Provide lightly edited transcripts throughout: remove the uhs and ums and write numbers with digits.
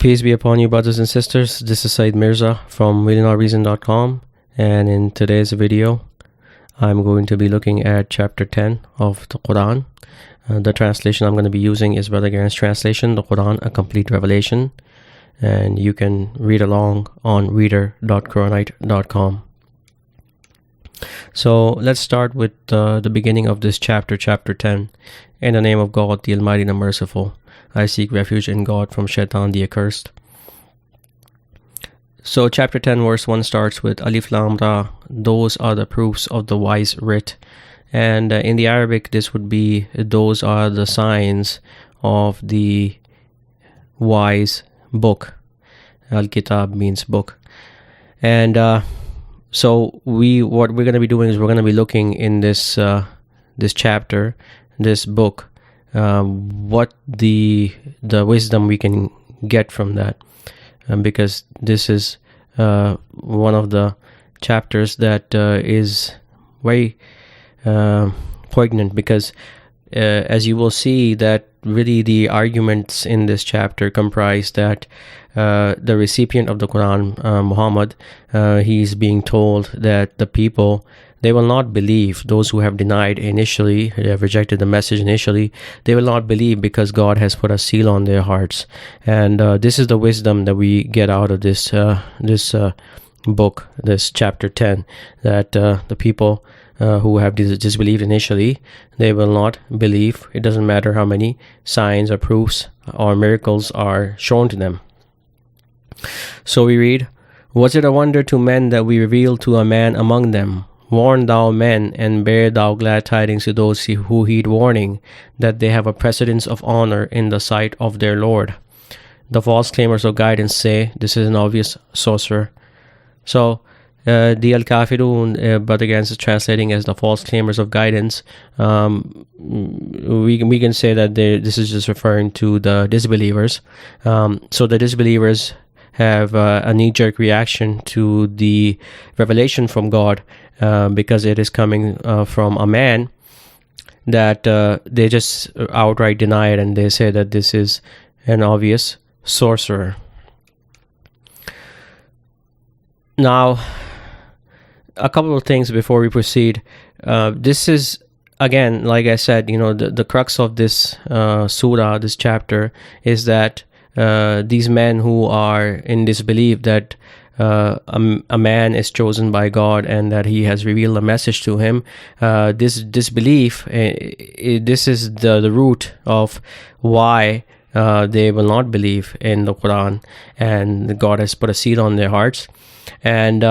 Peace be upon you, brothers and sisters. This is Said Mirza from MillionaireReason.com, and in today's video, I'm going to be looking at chapter 10 of the Qur'an. The translation I'm going to be using is Brother Garen's translation, the Qur'an, a complete revelation, and you can read along on reader.Qur'anite.com. So let's start with the beginning of this chapter 10. In the name of God, the Almighty and the Merciful, I seek refuge in God from Shaitan the accursed. So chapter 10 verse 1 starts with Alif Lam Ra. Those are the proofs of the wise writ. And in the Arabic, this would be, those are the signs of the wise book. Al-Kitab means book. And so what we're going to be doing is we're going to be looking in this chapter, this book, what the wisdom we can get from that, because this is one of the chapters that is very poignant, because as you will see that really the arguments in this chapter comprise that the recipient of the Quran, Muhammad, he's being told that the people, they will not believe. Those who have denied initially, they have rejected the message initially, they will not believe because God has put a seal on their hearts. And this is the wisdom that we get out of this book, this chapter 10, that the people who have disbelieved initially, they will not believe. It doesn't matter how many signs or proofs or miracles are shown to them. So we read, Was it a wonder to men that we revealed to a man among them? Warn thou men, and bear thou glad tidings to those who heed warning, that they have a precedence of honor in the sight of their Lord. The false claimers of guidance say, this is an obvious sorcerer. So the Al-Kafirun, but again, is translating as the false claimers of guidance. We can say that this is just referring to the disbelievers. So the disbelievers have a knee-jerk reaction to the revelation from God, because it is coming from a man, that they just outright deny it, and they say that this is an obvious sorcerer. Now, a couple of things before we proceed. This is, again, like I said, the crux of this surah, this chapter, is that these men who are in disbelief that a man is chosen by God and that he has revealed a message to him, this disbelief, this is the root of why they will not believe in the Quran, and God has put a seal on their hearts. And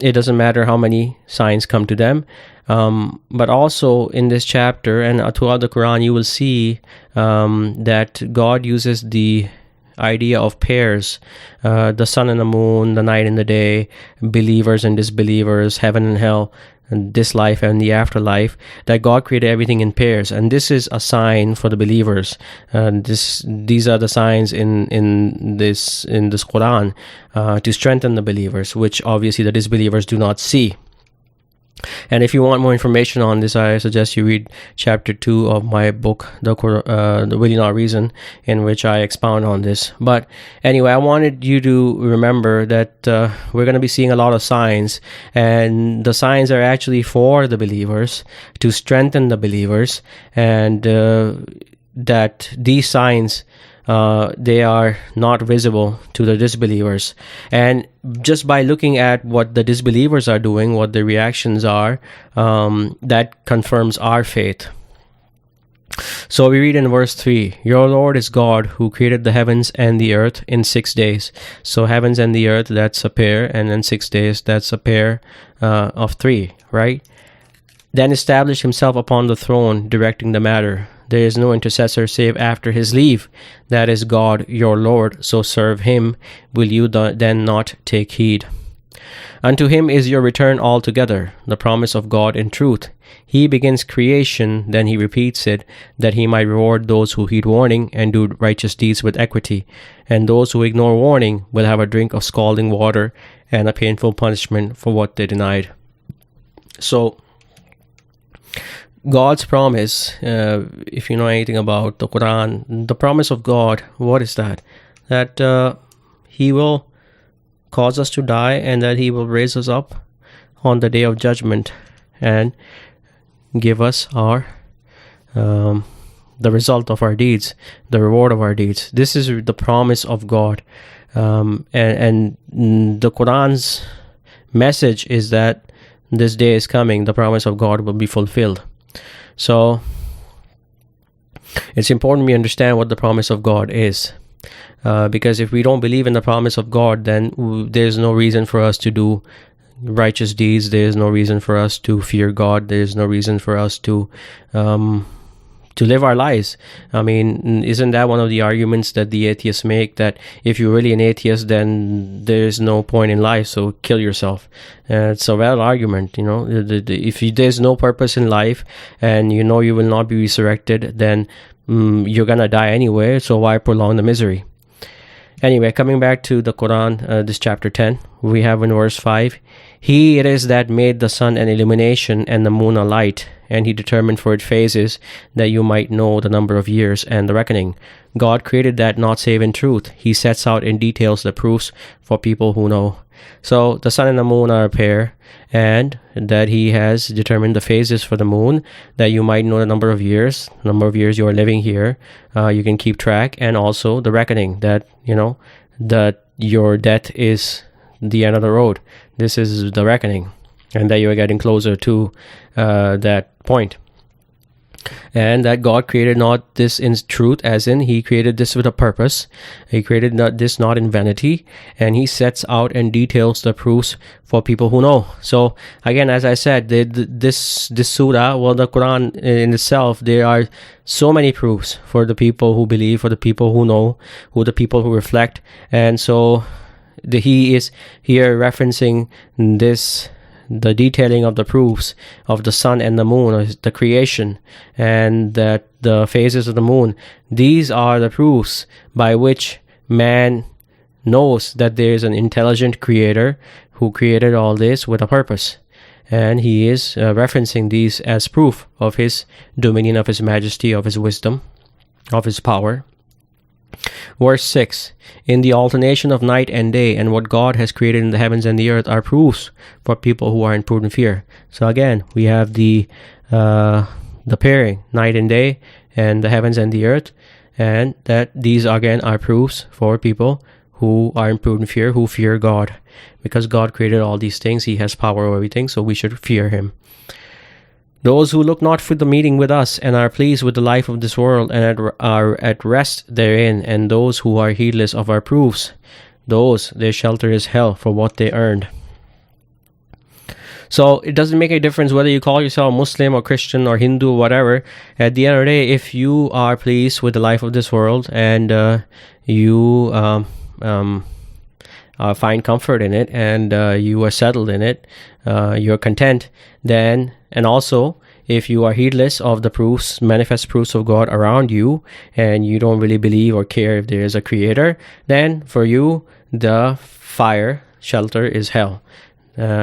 it doesn't matter how many signs come to them. But also in this chapter and throughout the Quran, you will see that God uses the idea of pairs, the sun and the moon, the night and the day, believers and disbelievers, heaven and hell, and this life and the afterlife, that God created everything in pairs, and this is a sign for the believers. These are the signs in this Quran to strengthen the believers, which obviously the disbelievers do not see. And if you want more information on this, I suggest you read chapter 2 of my book, The Will You Not Reason, in which I expound on this. But anyway, I wanted you to remember that we're going to be seeing a lot of signs, and the signs are actually for the believers, to strengthen the believers, and that these signs, they are not visible to the disbelievers. And just by looking at what the disbelievers are doing, what their reactions are, that confirms our faith. So we read in verse 3, Your Lord is God who created the heavens and the earth in 6 days. So heavens and the earth, that's a pair, and then 6 days, that's a pair of 3, right? Then established himself upon the throne, directing the matter. There is no intercessor save after his leave. That is God, your Lord, so serve him. Will you then not take heed? Unto him is your return altogether, the promise of God in truth. He begins creation, then he repeats it, that he might reward those who heed warning and do righteous deeds with equity. And those who ignore warning will have a drink of scalding water and a painful punishment for what they denied. So, God's promise, if you know anything about the Quran, the promise of God, what is that? That He will cause us to die, and that He will raise us up on the day of judgment and give us our the result of our deeds, the reward of our deeds. This is the promise of God, and the Quran's message is that this day is coming. The promise of God will be fulfilled. So it's important we understand what the promise of God is, because if we don't believe in the promise of God, then there's no reason for us to do righteous deeds. There's no reason for us to fear God. There's no reason for us to live our lives. I mean, isn't that one of the arguments that the atheists make, that if you're really an atheist, then there's no point in life, so kill yourself? It's a valid argument. If there's no purpose in life and you know you will not be resurrected, then you're gonna die anyway, so why prolong the misery? Anyway, coming back to the Quran, this chapter 10, we have in verse 5, He it is that made the sun an illumination and the moon a light, and He determined for it phases, that you might know the number of years and the reckoning. God created that not save in truth. He sets out in details the proofs for people who know. So the sun and the moon are a pair, and that He has determined the phases for the moon, that you might know the number of years you are living here. You can keep track, and also the reckoning, that that your death is the end of the road. This is the reckoning, and that you are getting closer to that point. And that God created not this in truth, as in He created this with a purpose. He created this not in vanity, and He sets out and details the proofs for people who know. So again, as I said, this surah, well, the Quran in itself, there are so many proofs for the people who believe, for the people who know, the people who reflect. And so He is here referencing the detailing of the proofs of the sun and the moon, the creation, and that the phases of the moon. These are the proofs by which man knows that there is an intelligent creator who created all this with a purpose. And He is referencing these as proof of His dominion, of His majesty, of His wisdom, of His power. Verse 6, In the alternation of night and day, and what God has created in the heavens and the earth, are proofs for people who are in prudent fear. So again, we have the pairing, night and day, and the heavens and the earth, and that these again are proofs for people who are in prudent fear, who fear God. Because God created all these things, He has power over everything, so we should fear Him. Those who look not for the meeting with us, and are pleased with the life of this world, and are at rest therein, and those who are heedless of our proofs, those their shelter is hell for what they earned. So it doesn't make a difference whether you call yourself Muslim or Christian or Hindu or whatever. At the end of the day, if you are pleased with the life of this world, and you find comfort in it, and you are settled in it, you're content, then, and also if you are heedless of the proofs, manifest proofs of God around you, and you don't really believe or care if there is a creator, then for you the fire shelter is hell,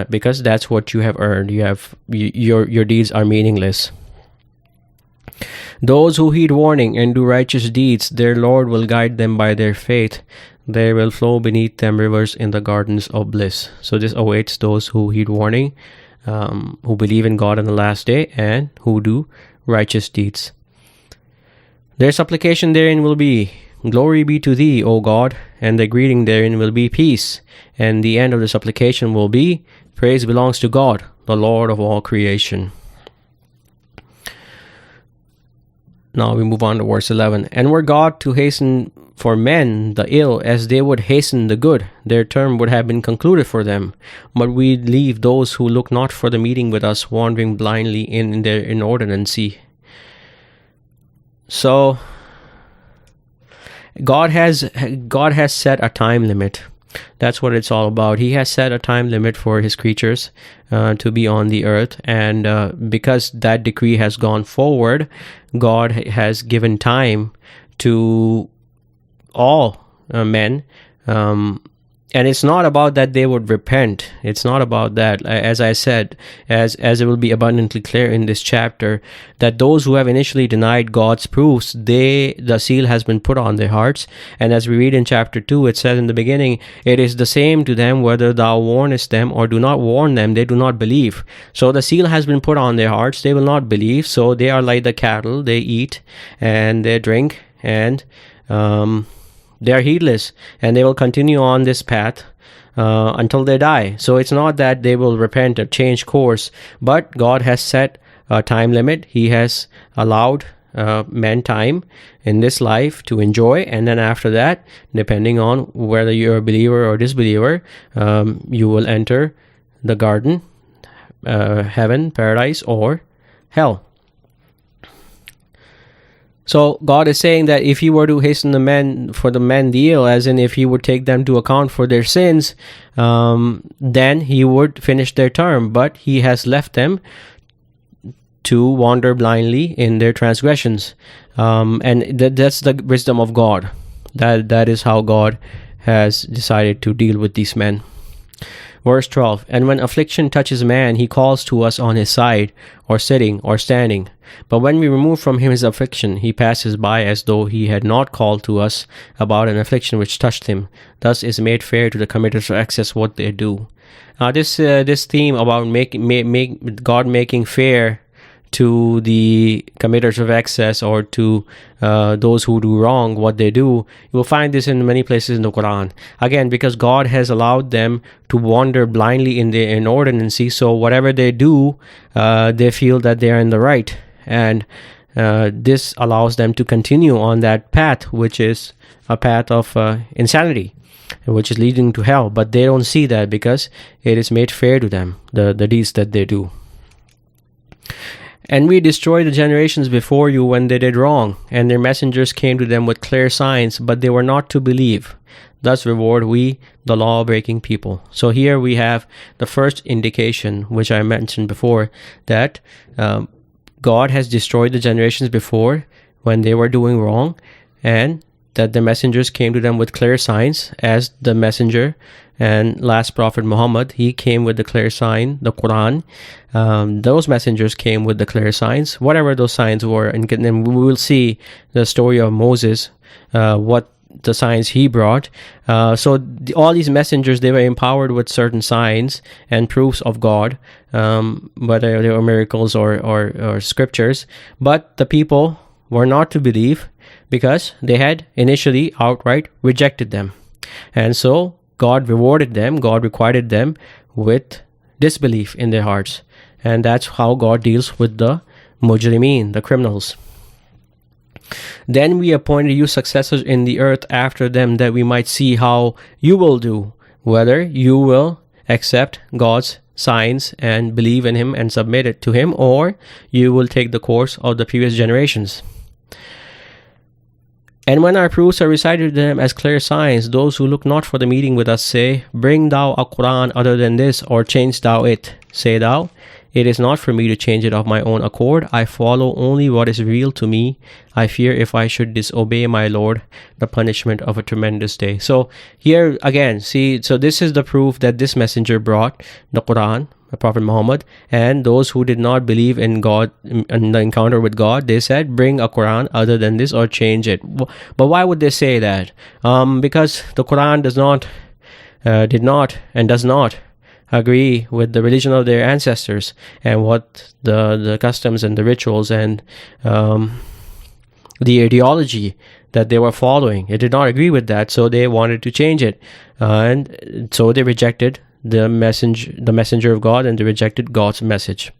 because that's what you have earned. Your deeds are meaningless. Those who heed warning and do righteous deeds, their Lord will guide them by their faith. There will flow beneath them rivers in the gardens of bliss. So this awaits those who heed warning, who believe in God in the last day, and who do righteous deeds. Their supplication therein will be, Glory be to Thee, O God, and the greeting therein will be peace. And the end of the supplication will be, Praise belongs to God, the Lord of all creation. Now we move on to verse 11. And were God to hasten for men the ill as they would hasten the good, their term would have been concluded for them. But we leave those who look not for the meeting with us wandering blindly in their inordinacy. So God has set a time limit. That's what it's all about. He has set a time limit for His creatures to be on the earth, and because that decree has gone forward, God has given time to all men And it's not about that they would repent. It's not about that. As I said, as it will be abundantly clear in this chapter, that those who have initially denied God's proofs, the seal has been put on their hearts. And as we read in chapter 2, it says in the beginning, it is the same to them whether thou warnest them or do not warn them, they do not believe. So the seal has been put on their hearts, they will not believe. So they are like the cattle, they eat and they drink, and they are heedless, and they will continue on this path until they die. So it's not that they will repent or change course, but God has set a time limit. He has allowed men time in this life to enjoy, and then after that, depending on whether you're a believer or disbeliever, you will enter the garden, heaven, paradise, or hell. So God is saying that if he were to hasten the men deal, as in if he would take them to account for their sins, then he would finish their term. But he has left them to wander blindly in their transgressions. And that's the wisdom of God. That is how God has decided to deal with these men. Verse 12, and when affliction touches man, he calls to us on his side, or sitting, or standing. But when we remove from him his affliction, he passes by as though he had not called to us about an affliction which touched him. Thus is made fair to the committers of excess what they do. Now this theme about God making fair to the committers of excess, or to those who do wrong what they do, you will find this in many places in the Qur'an. Again, because God has allowed them to wander blindly in their inordinacy, so whatever they do, they feel that they are in the right, and this allows them to continue on that path, which is a path of insanity, which is leading to hell. But they don't see that, because it is made fair to them, the deeds that they do. And we destroyed the generations before you when they did wrong, and their messengers came to them with clear signs, but they were not to believe. Thus reward we the law-breaking people. So here we have the first indication, which I mentioned before, that God has destroyed the generations before when they were doing wrong, and that the messengers came to them with clear signs, as the messenger and last prophet Muhammad, he came with the clear sign, the Qur'an. Those messengers came with the clear signs, whatever those signs were. And then we will see the story of Moses, what the signs he brought. All these messengers, they were empowered with certain signs and proofs of God, whether they were miracles or scriptures. But the people were not to believe, because they had initially outright rejected them. And so God rewarded them, God requited them with disbelief in their hearts. And that's how God deals with the mujrimeen, the criminals. Then we appointed you successors in the earth after them, that we might see how you will do, whether you will accept God's signs and believe in him and submit it to him, or you will take the course of the previous generations. And when our proofs are recited to them as clear signs, those who look not for the meeting with us say, bring thou a Qur'an other than this, or change thou it. Say thou, it is not for me to change it of my own accord. I follow only what is real to me. I fear if I should disobey my Lord, the punishment of a tremendous day. So here again, see, so this is the proof that this messenger brought, the Qur'an, the Prophet Muhammad, and those who did not believe in God, in the encounter with God, they said, bring a Quran other than this, or change it. But why would they say that? Because the Quran did not and does not agree with the religion of their ancestors, and what the customs and the rituals and the ideology that they were following. It did not agree with that, so they wanted to change it, and so they rejected the messenger of God, and they rejected God's message.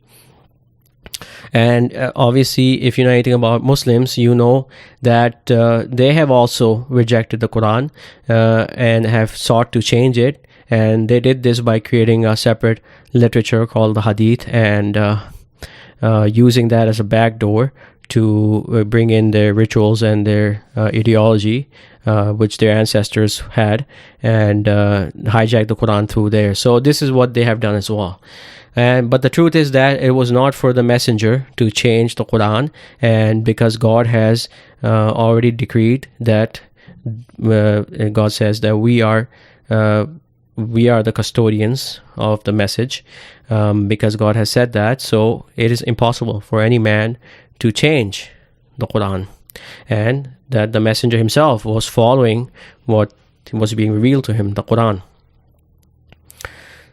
And obviously, if you know anything about Muslims, you know that they have also rejected the Quran and have sought to change it, and they did this by creating a separate literature called the Hadith, and using that as a backdoor to bring in their rituals and their ideology, which their ancestors had, and hijack the Quran through there. So this is what they have done as well. But the truth is that it was not for the messenger to change the Quran, and because God has already decreed that, God says that we are we are the custodians of the message, because God has said that. So it is impossible for any man to change the Qur'an, and that the messenger himself was following what was being revealed to him, the Qur'an.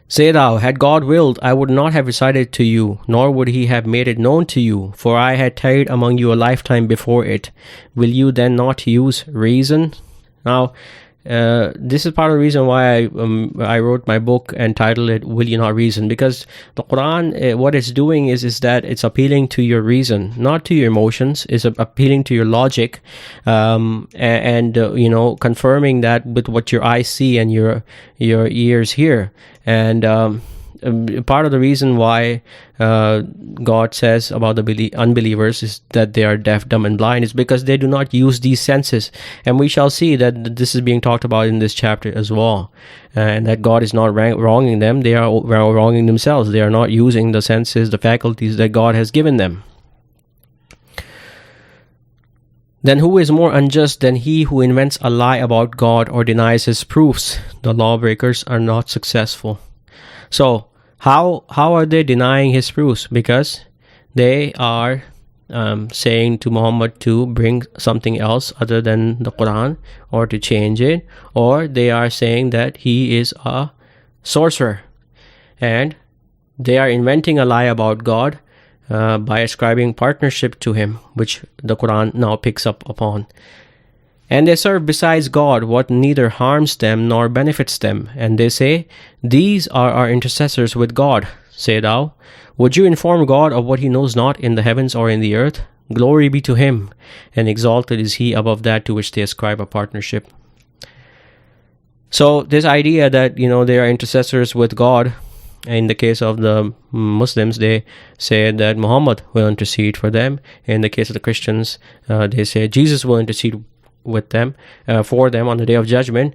Say thou, had God willed, I would not have recited to you, nor would he have made it known to you, for I had tarried among you a lifetime before it. Will you then not use reason? Now, this is part of the reason why I wrote my book and titled it "Will You Not Reason?" Because the Quran, what it's doing is that it's appealing to your reason, not to your emotions. It's appealing to your logic, and confirming that with what your eyes see and your ears hear. And part of the reason why God says about the unbelievers is that they are deaf, dumb, and blind is because they do not use these senses. And we shall see that this is being talked about in this chapter as well, and that God is not wronging them. They are wronging themselves. They are not using the senses, the faculties that God has given them. Then who is more unjust than he who invents a lie about God or denies his proofs? The lawbreakers are not successful. So, how are they denying his proofs? Because they are saying to Muhammad to bring something else other than the Quran, or to change it, or they are saying that he is a sorcerer, and they are inventing a lie about God by ascribing partnership to him, which the Quran now picks up upon. And they serve besides God what neither harms them nor benefits them. And they say, these are our intercessors with God. Say thou, would you inform God of what he knows not in the heavens or in the earth? Glory be to him, and exalted is he above that to which they ascribe a partnership. So this idea that, they are intercessors with God, in the case of the Muslims, they say that Muhammad will intercede for them. In the case of the Christians, they say Jesus will intercede with them, for them on the day of judgment.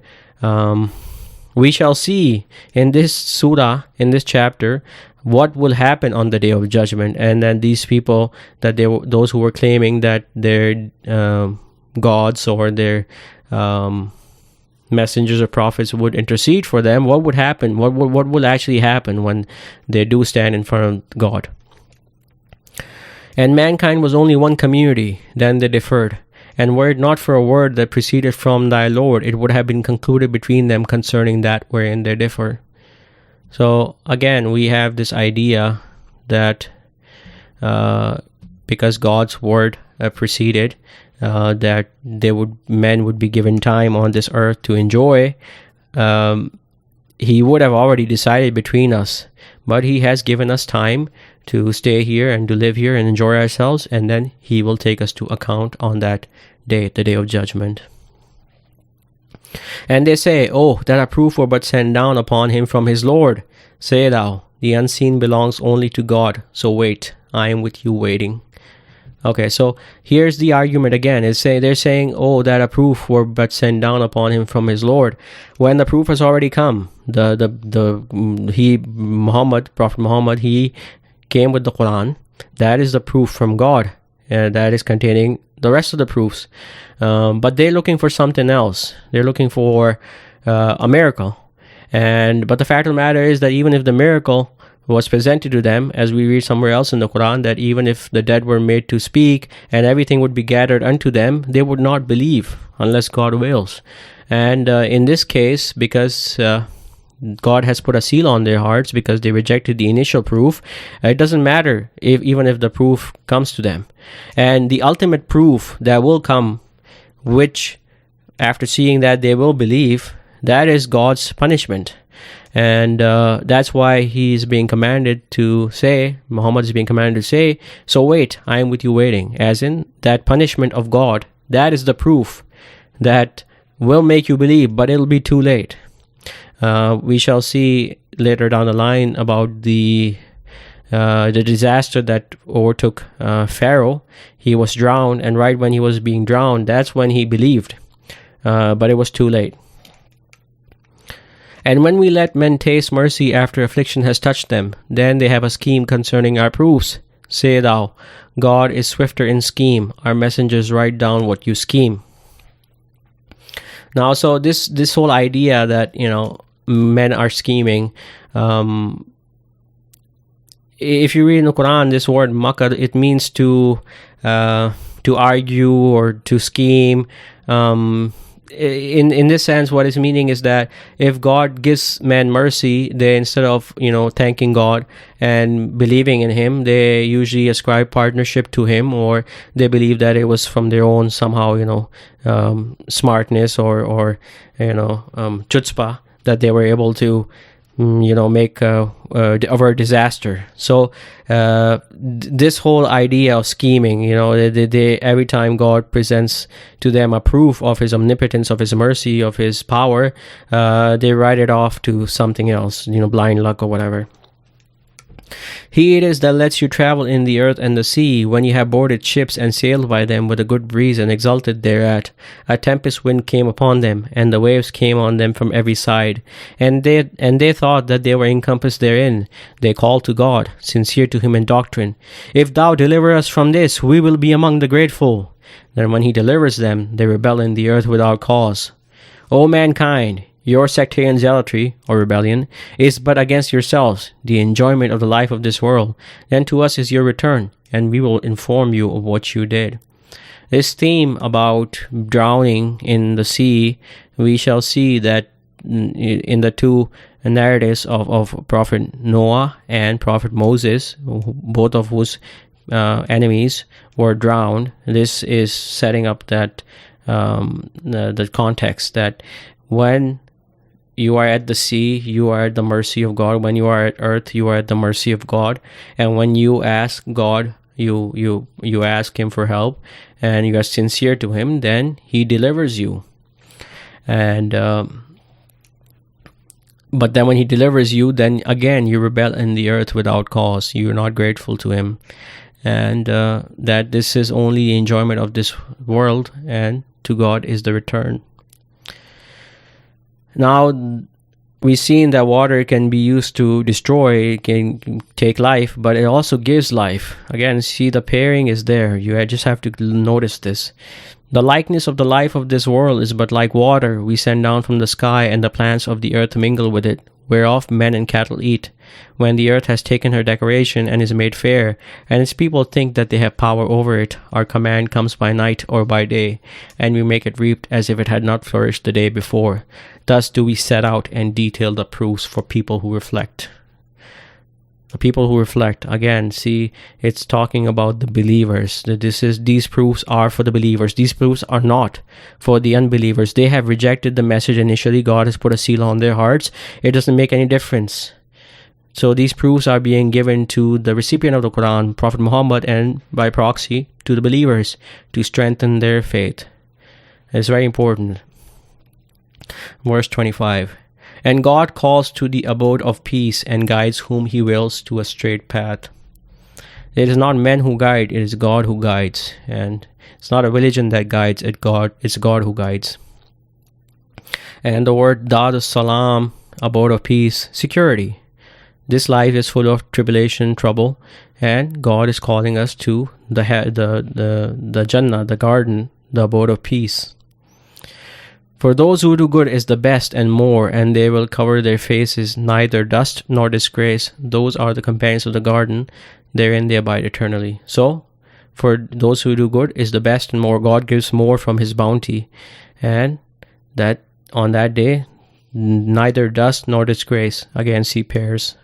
We shall see in this surah, in this chapter, what will happen on the day of judgment. And then these people, those who were claiming that their gods or their messengers or prophets would intercede for them, what would happen? What will actually happen when they do stand in front of God? And mankind was only one community, then they differed. And were it not for a word that proceeded from thy Lord, it would have been concluded between them concerning that wherein they differ. So again, we have this idea that because God's word proceeded, that men would be given time on this earth to enjoy. He would have already decided between us, but he has given us time to stay here and to live here and enjoy ourselves, and then he will take us to account on that day, the day of judgment. And they say, oh, that a proof were but sent down upon him from his Lord. Say thou, the unseen belongs only to God, so wait, I am with you waiting. Okay, so here's the argument again. They're saying, oh, that a proof were but sent down upon him from his Lord, when the proof has already come. Prophet Muhammad, he came with the Quran. That is the proof from God, that is containing the rest of the proofs. But they're looking for something else. They're looking for a miracle. But the fact of the matter is that even if the miracle was presented to them, as we read somewhere else in the Quran, that even if the dead were made to speak and everything would be gathered unto them, they would not believe unless God wills. And in this case, because God has put a seal on their hearts, because they rejected the initial proof, it doesn't matter even if the proof comes to them. And the ultimate proof that will come, which after seeing that they will believe, that is God's punishment. And that's why he's being commanded to say, Muhammad is being commanded to say, so wait, I am with you waiting. As in, that punishment of God, that is the proof that will make you believe, but it'll be too late. We shall see later down the line about the disaster that overtook Pharaoh. He was drowned, and right when he was being drowned, that's when he believed. But it was too late. And when we let men taste mercy after affliction has touched them, then they have a scheme concerning our proofs. Say thou, God is swifter in scheme. Our messengers write down what you scheme. Now, so this whole idea that men are scheming. If you read in the Quran, this word makar, it means to argue or to scheme. In this sense, what it's meaning is that if God gives man mercy, they, instead of thanking God and believing in Him, they usually ascribe partnership to Him, or they believe that it was from their own somehow smartness or chutzpah that they were able to make a disaster. So this whole idea of scheming, they every time God presents to them a proof of His omnipotence, of His mercy, of His power, they write it off to something else, blind luck or whatever. He it is that lets you travel in the earth and the sea, when you have boarded ships and sailed by them with a good breeze and exulted thereat. A tempest wind came upon them, and the waves came on them from every side. And they thought that they were encompassed therein. They called to God, sincere to Him in doctrine. If Thou deliver us from this, we will be among the grateful. Then when He delivers them, they rebel in the earth without cause. O mankind, your sectarian zealotry, or rebellion, is but against yourselves, the enjoyment of the life of this world. Then to us is your return, and we will inform you of what you did. This theme about drowning in the sea, we shall see that in the two narratives of Prophet Noah and Prophet Moses, both of whose enemies were drowned. This is setting up that the context that when you are at the sea, you are at the mercy of God. When you are at earth, you are at the mercy of God. And when you ask God, you ask Him for help, and you are sincere to Him, then He delivers you. And but then when He delivers you, then again you rebel in the earth without cause. You are not grateful to Him, and that this is only the enjoyment of this world, and to God is the return. Now, we've seen that water can be used to destroy, it can take life, but it also gives life. Again, see, the pairing is there. You just have to notice this. The likeness of the life of this world is but like water we send down from the sky, and the plants of the earth mingle with it, whereof men and cattle eat. When the earth has taken her decoration and is made fair, and its people think that they have power over it, our command comes by night or by day, and we make it reaped as if it had not flourished the day before. Thus do we set out and detail the proofs for people who reflect. The people who reflect, again, see, it's talking about the believers. That these proofs are for the believers. These proofs are not for the unbelievers. They have rejected the message initially. God has put a seal on their hearts. It doesn't make any difference. So these proofs are being given to the recipient of the Quran, Prophet Muhammad, and by proxy to the believers to strengthen their faith. It's very important. Verse 25. And God calls to the abode of peace and guides whom He wills to a straight path. It is not men who guide, it is God who guides. And it's not a religion that guides, it's God who guides. And the word Dar Salam, abode of peace, security. This life is full of tribulation, trouble, and God is calling us to the Jannah, the garden, the abode of peace. For those who do good is the best and more, and they will cover their faces, neither dust nor disgrace. Those are the companions of the garden, therein they abide eternally. So, for those who do good is the best and more. God gives more from His bounty, and that on that day, neither dust nor disgrace. Again, see pairs.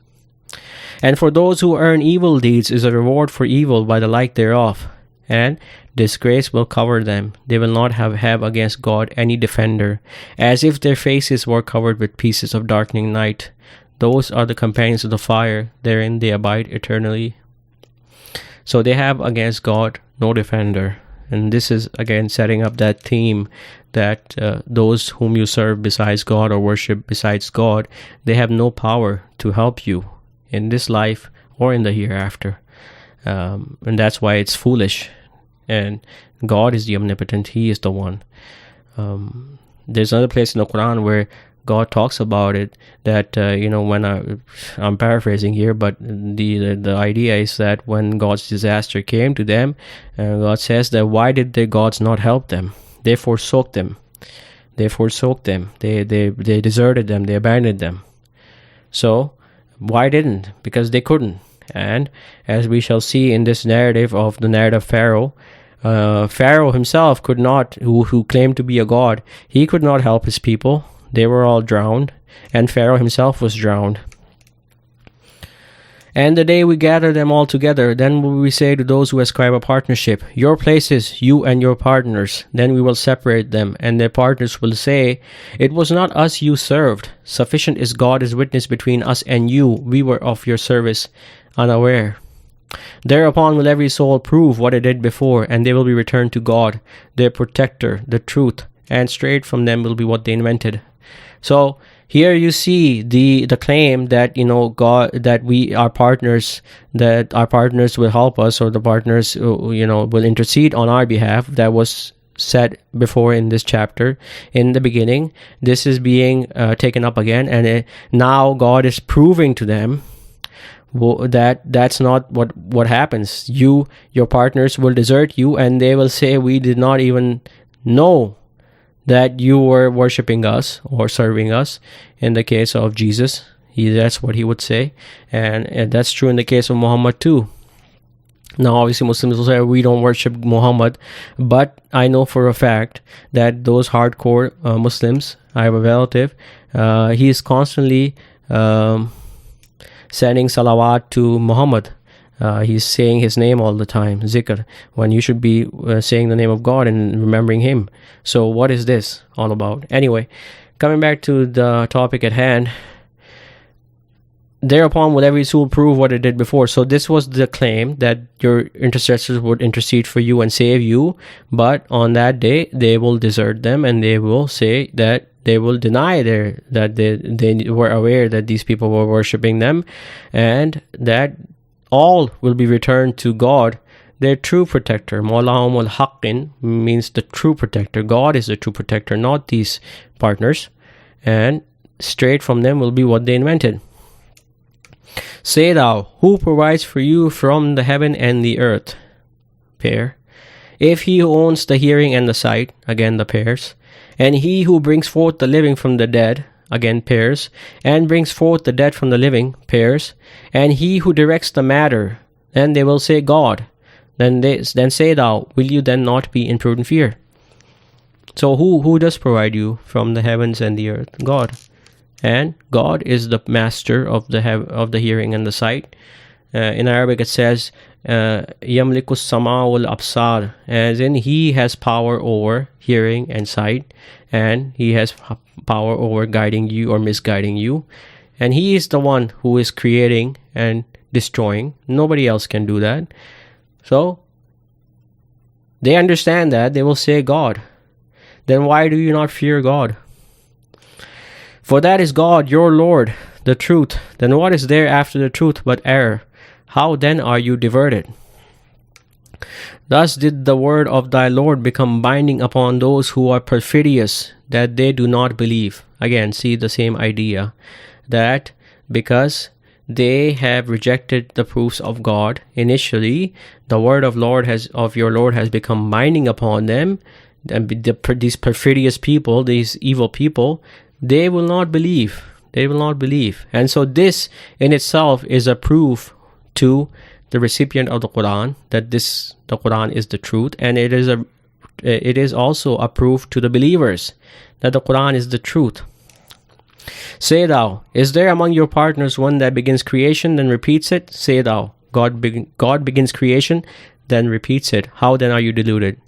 And for those who earn evil deeds is a reward for evil by the like thereof, and disgrace will cover them. They will not have against God any defender, as if their faces were covered with pieces of darkening night. Those are the companions of the fire, therein they abide eternally. So they have against God no defender. And this is again setting up that theme that those whom you serve besides God or worship besides God, they have no power to help you in this life or in the hereafter. And that's why it's foolish. And God is the omnipotent. He is the one. There's another place in the Quran where God talks about it, that when I'm paraphrasing here, but the idea is that when God's disaster came to them, God says that why did their gods not help them? They forsook them. They forsook them. They deserted them. They abandoned them. So why didn't? Because they couldn't. And as we shall see in this narrative of the narrative Pharaoh, Pharaoh himself could not, who claimed to be a god, he could not help his people. They were all drowned, and Pharaoh himself was drowned. And the day we gather them all together, then will we say to those who ascribe a partnership, your places, you and your partners. Then we will separate them, and their partners will say, it was not us you served. Sufficient is God as witness between us and you. We were of your service unaware. Thereupon will every soul prove what it did before, and they will be returned to God, their protector, the truth, and straight from them will be what they invented. So here you see the claim that, God, that our partners will help us, or the partners will intercede on our behalf. That was said before in this chapter. In the beginning, this is being taken up again, and now God is proving to them that that's not what happens. Your partners will desert you, and they will say, we did not even know that you were worshiping us or serving us. In the case of Jesus, that's what he would say, and that's true in the case of Muhammad too. Now obviously Muslims will say we don't worship Muhammad, but I know for a fact that those hardcore Muslims, I have a relative, he is constantly sending salawat to Muhammad. He's saying his name all the time, zikr, when you should be saying the name of God and remembering him. So what is this all about? Anyway, coming back to the topic at hand, thereupon will every soul prove what it did before. So this was the claim, that your intercessors would intercede for you and save you, but on that day they will desert them, and they will say that they will deny that they were aware that these people were worshipping them, and that all will be returned to God, their true protector. Mawlahum al-Haqqin means the true protector. God is the true protector, not these partners. And straight from them will be what they invented. Say thou, who provides for you from the heaven and the earth? Pair. If he who owns the hearing and the sight, again the pairs. And he who brings forth the living from the dead, again pairs, and brings forth the dead from the living, pairs, and he who directs the matter, then they will say God. Then say thou, will you then not be in prudent fear? So who does provide you from the heavens and the earth? God. And God is the master of the hearing and the sight. In Arabic it says yamliku sama wal absar, as in he has power over hearing and sight, and he has power over guiding you or misguiding you, and he is the one who is creating and destroying. Nobody else can do that. So they understand that. They will say God. Then why do you not fear God? For that is God, your Lord, the truth. Then what is there after the truth but error? How then are you diverted? Thus did the word of thy Lord become binding upon those who are perfidious, that they do not believe. Again, see the same idea, that because they have rejected the proofs of God initially, the word of your Lord has become binding upon them, and these perfidious people, these evil people, they will not believe. They will not believe. And so this in itself is a proof to the recipient of the Qur'an that the Qur'an is the truth, and it is also a proof to the believers that the Qur'an is the truth. Say thou, is there among your partners one that begins creation, then repeats it? Say thou, God begins creation, then repeats it. How then are you deluded?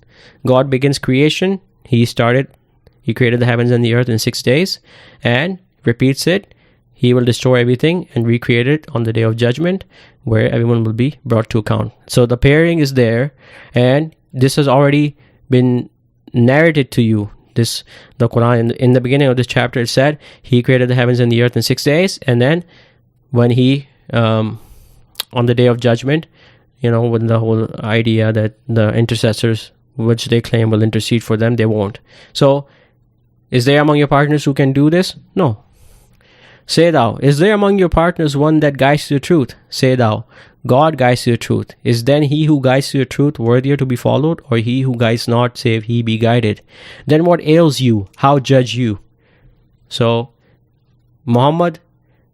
God begins creation. He created the heavens and the earth in 6 days, and repeats it. He will destroy everything and recreate it on the day of judgment, where everyone will be brought to account. So the pairing is there, and this has already been narrated to you. The Quran in the beginning of this chapter, it said he created the heavens and the earth in 6 days, and then when he on the day of judgment, with the whole idea that the intercessors, which they claim will intercede for them, they won't. So is there among your partners who can do this? No. Say thou, is there among your partners one that guides to the truth? Say thou, God guides to the truth. Is then he who guides to the truth worthier to be followed, or he who guides not, save he be guided? Then what ails you? How judge you? So, Muhammad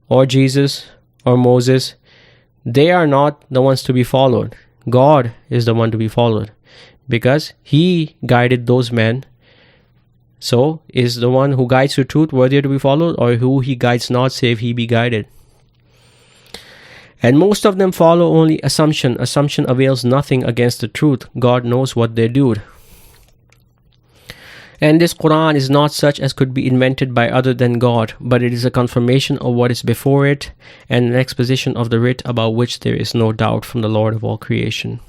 or Jesus or Moses, they are not the ones to be followed. God is the one to be followed, because he guided those men. So, is the one who guides to truth worthier to be followed, or who he guides not, save he be guided? And most of them follow only assumption. Assumption avails nothing against the truth. God knows what they do. And this Qur'an is not such as could be invented by other than God, but it is a confirmation of what is before it, and an exposition of the writ about which there is no doubt from the Lord of all creation.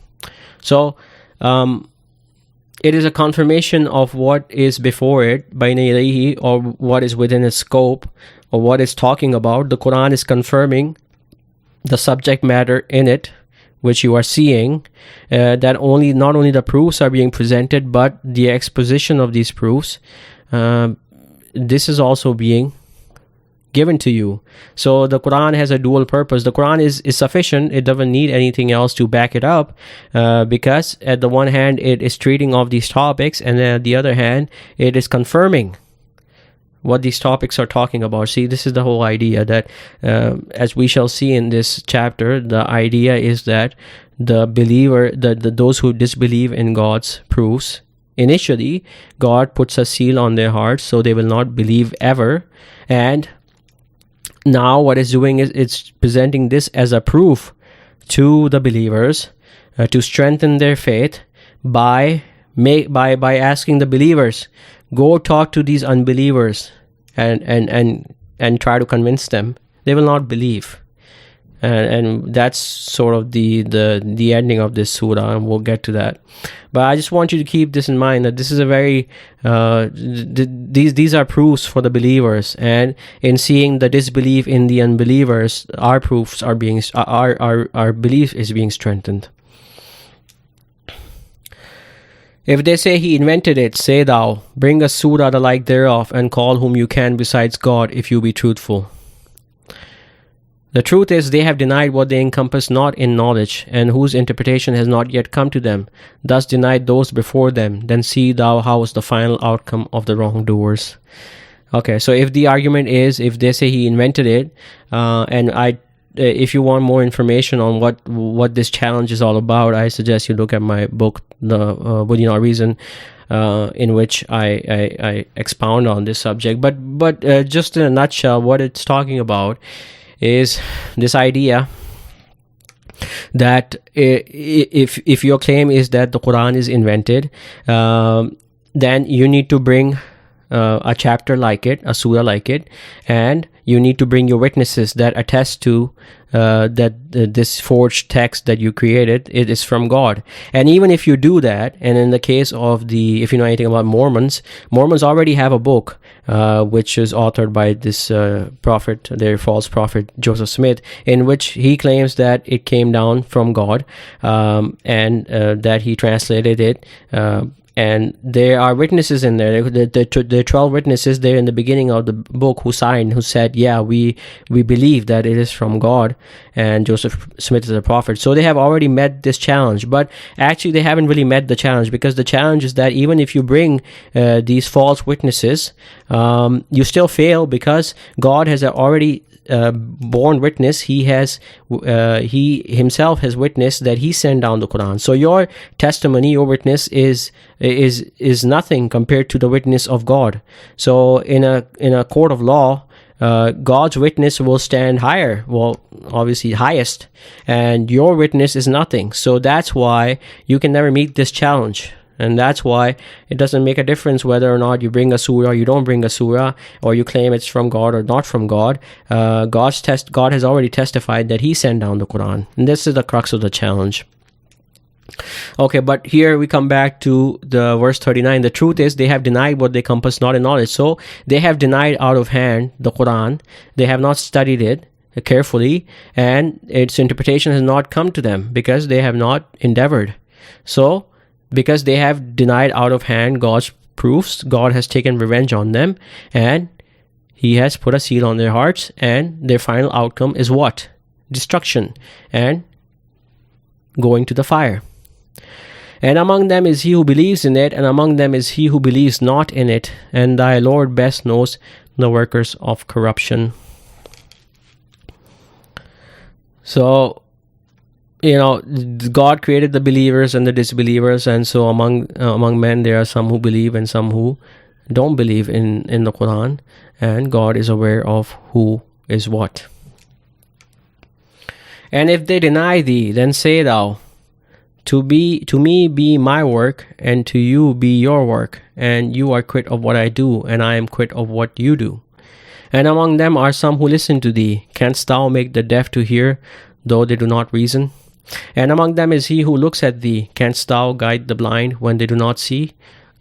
So, it is a confirmation of what is before it, bayna yadayhi, or what is within its scope, or what it's talking about. The Qur'an is confirming the subject matter in it, which you are seeing, that not only the proofs are being presented, but the exposition of these proofs, this is also being given to you. So the Quran has a dual purpose. The Quran is sufficient. It doesn't need anything else to back it up, because at the one hand it is treating of these topics, and then at the other hand it is confirming what these topics are talking about. See, this is the whole idea that, as we shall see in this chapter, the idea is that the believer, those who disbelieve in God's proofs, initially God puts a seal on their hearts, so they will not believe ever. And now what it's doing is it's presenting this as a proof to the believers, to strengthen their faith by asking the believers, go talk to these unbelievers and try to convince them. They will not believe, and that's sort of the ending of this surah, and we'll get to that. But I just want you to keep this in mind, that this is a very these are proofs for the believers, and in seeing the disbelief in the unbelievers, our proofs are being our belief is being strengthened. If they say he invented it, say thou, bring a surah the like thereof, and call whom you can besides God, if you be truthful. The truth is, they have denied what they encompass not in knowledge, and whose interpretation has not yet come to them, thus denied those before them. Then see thou how is the final outcome of the wrongdoers. Okay, so if the argument is, if they say he invented it, if you want more information on what this challenge is all about, I suggest you look at my book, The Bunyana Reason, in which I expound on this subject. But just in a nutshell, what it's talking about is this idea that if your claim is that the Quran is invented, then you need to bring a chapter like it, a surah like it, and you need to bring your witnesses that attest to that this forged text that you created, it is from God. And even if you do that, and in the case of if you know anything about Mormons already have a book which is authored by this prophet, their false prophet Joseph Smith, in which he claims that it came down from God, and that he translated it. And there are witnesses in there. The 12 witnesses there in the beginning of the book who said, yeah, we believe that it is from God, and Joseph Smith is a prophet. So they have already met this challenge. But actually they haven't really met the challenge, because the challenge is that even if you bring these false witnesses, you still fail, because God has already borne witness. He himself has witnessed that he sent down the Quran. So your testimony, your witness is nothing compared to the witness of God. So in a court of law, God's witness will stand higher, well, obviously highest, and your witness is nothing. So that's why you can never meet this challenge. And that's why it doesn't make a difference whether or not you bring a surah, you don't bring a surah, or you claim it's from God or not from God. God has already testified that he sent down the Quran. And this is the crux of the challenge. Okay, but here we come back to the verse 39. The truth is, they have denied what they compass not in knowledge. So they have denied out of hand the Quran. They have not studied it carefully, and its interpretation has not come to them because they have not endeavored. So because they have denied out of hand God's proofs, God has taken revenge on them, and He has put a seal on their hearts, and their final outcome is what? Destruction and going to the fire. And among them is he who believes in it, and among them is he who believes not in it. And thy Lord best knows the workers of corruption. So, God created the believers and the disbelievers, and so among men there are some who believe and some who don't believe in the Qur'an, and God is aware of who is what. And if they deny thee, then say thou, to me be my work, and to you be your work, and you are quit of what I do, and I am quit of what you do. And among them are some who listen to thee. Canst thou make the deaf to hear, though they do not reason? And among them is he who looks at thee. Canst thou guide the blind when they do not see?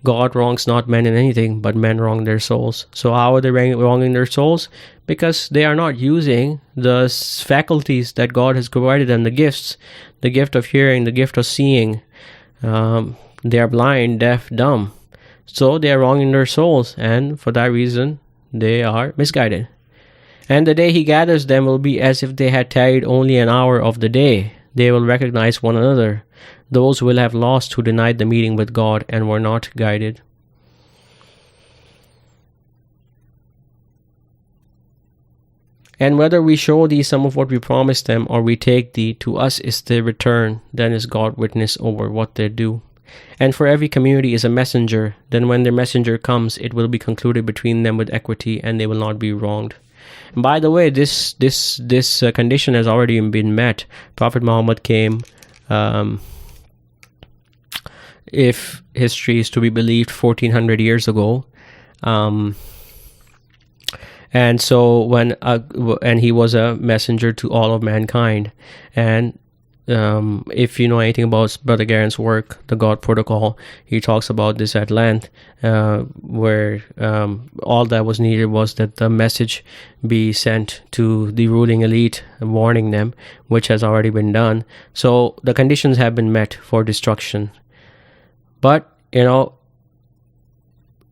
God wrongs not men in anything, but men wrong their souls. So how are they wronging their souls? Because they are not using the faculties that God has provided them, the gifts, the gift of hearing, the gift of seeing. They are blind, deaf, dumb. So they are wronging their souls, and for that reason, they are misguided. And the day he gathers them will be as if they had tarried only an hour of the day. They will recognize one another. Those will have lost who denied the meeting with God and were not guided. And whether we show thee some of what we promised them, or we take thee, to us is their return. Then is God witness over what they do. And for every community is a messenger. Then when their messenger comes, it will be concluded between them with equity, and they will not be wronged. And by the way, this condition has already been met. Prophet Muhammad came, if history is to be believed, 1400 years ago. And so and he was a messenger to all of mankind. And if you know anything about Brother Garen's work, the God Protocol, he talks about this at length, where all that was needed was that the message be sent to the ruling elite, warning them, which has already been done. So the conditions have been met for destruction. But,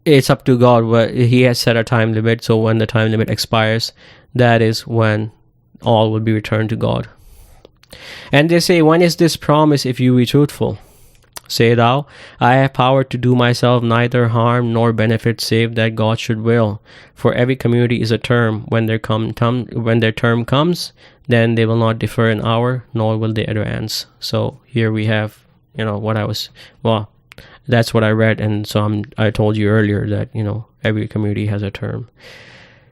it's up to God. He has set a time limit, so when the time limit expires, that is when all will be returned to God. And they say, when is this promise if you be truthful? Say thou, I have power to do myself neither harm nor benefit, save that God should will. For every community is a term. When their term comes, then they will not defer an hour, nor will they advance. So here we have, that's what I read, and so I told you earlier that, every community has a term.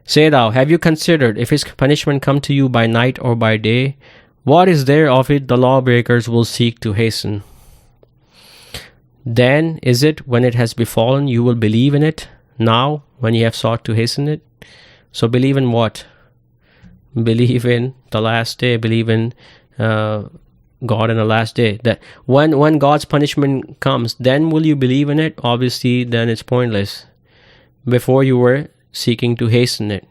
Say thou, have you considered, if his punishment come to you by night or by day, what is there of it the lawbreakers will seek to hasten? Then is it, when it has befallen, you will believe in it, now, when you have sought to hasten it? So believe in what? Believe in the last day, believe in God in the last day. That when God's punishment comes, then will you believe in it? Obviously, then it's pointless. Before you were seeking to hasten it.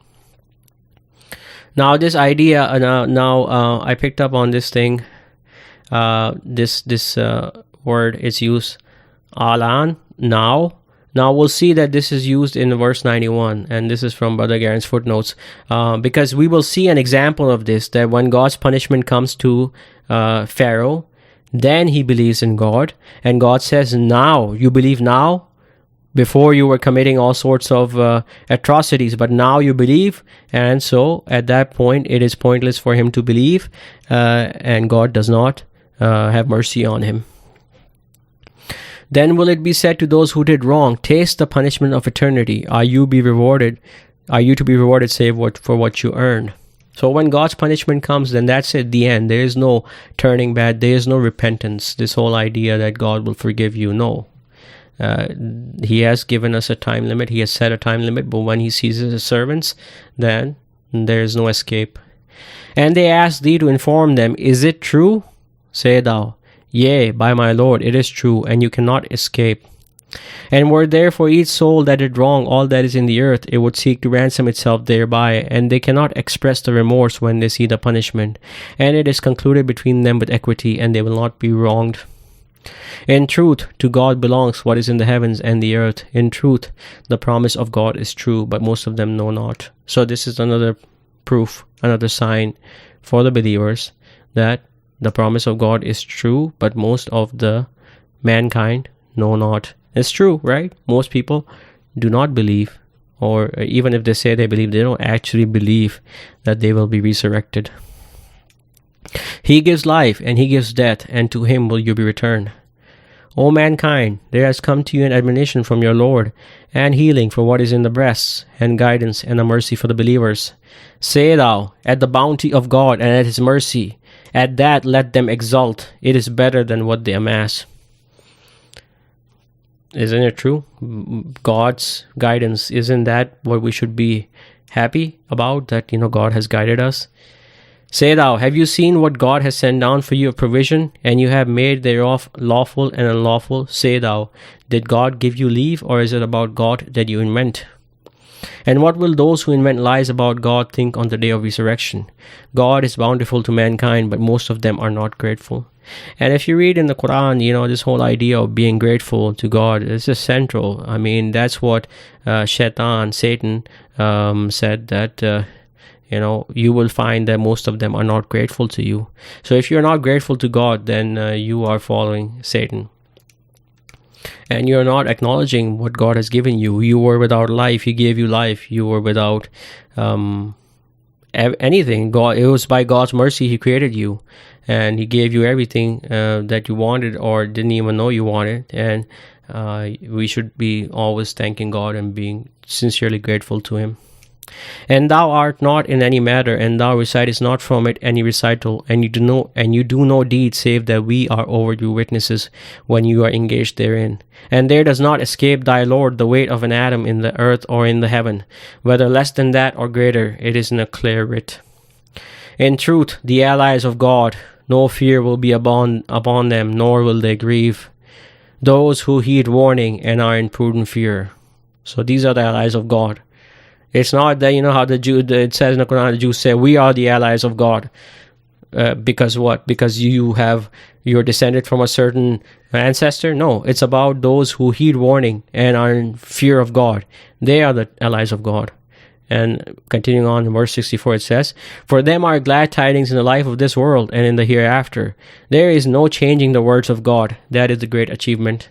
Now this idea, I picked up on this thing. This word is used, alan, now. Now we'll see that this is used in verse 91, and this is from Brother Garen's footnotes, because we will see an example of this, that when God's punishment comes to Pharaoh, then he believes in God, and God says, now, you believe now? Before you were committing all sorts of atrocities, but now you believe, and so at that point it is pointless for him to believe, and God does not have mercy on him. Then will it be said to those who did wrong, taste the punishment of eternity. Are you to be rewarded, save for what you earned? So when God's punishment comes, then that's it, the end. There is no turning back. There is no repentance. This whole idea that God will forgive you, no. He has given us a time limit. He has set a time limit, but when he seizes his servants, then there is no escape. And they ask thee to inform them, is it true? Say thou, yea, by my Lord, it is true, and you cannot escape. And were there for each soul that did wrong all that is in the earth, it would seek to ransom itself thereby, and they cannot express the remorse when they see the punishment. And it is concluded between them with equity, and they will not be wronged. In truth, to God belongs what is in the heavens and the earth. In truth, the promise of God is true, but most of them know not. So this is another proof, another sign for the believers that the promise of God is true, but most of the mankind know not. It's true, right? Most people do not believe, or even if they say they believe, they don't actually believe that they will be resurrected. He gives life and he gives death, and to him will you be returned. O mankind, there has come to you an admonition from your Lord, and healing for what is in the breasts, and guidance and a mercy for the believers. Say thou, at the bounty of God and at his mercy, at that let them exult. It is better than what they amass. Isn't it true? God's guidance, isn't that what we should be happy about? That, God has guided us. Say thou, have you seen what God has sent down for you of provision, and you have made thereof lawful and unlawful? Say thou, did God give you leave, or is it about God that you invent? And what will those who invent lies about God think on the day of resurrection? God is bountiful to mankind, but most of them are not grateful. And if you read in the Qur'an, this whole idea of being grateful to God is just central. I mean, that's what Satan said, that you will find that most of them are not grateful to you. So if you're not grateful to God, then you are following Satan. And you're not acknowledging what God has given you. You were without life. He gave you life. You were without anything. God, it was by God's mercy He created you. And He gave you everything that you wanted or didn't even know you wanted. And we should be always thanking God and being sincerely grateful to Him. And thou art not in any matter, and thou recitest not from it any recital, and you do no deed save that we are over you witnesses when you are engaged therein. And there does not escape thy Lord the weight of an atom in the earth or in the heaven, whether less than that or greater, it is in a clear writ. In truth, the allies of God, no fear will be upon them, nor will they grieve, those who heed warning and are in prudent fear. So these are the allies of God. It's not that, how it says in the Quran, the Jews say, we are the allies of God. Because what? Because you're descended from a certain ancestor? No, it's about those who heed warning and are in fear of God. They are the allies of God. And continuing on in verse 64, it says, for them are glad tidings in the life of this world and in the hereafter. There is no changing the words of God. That is the great achievement.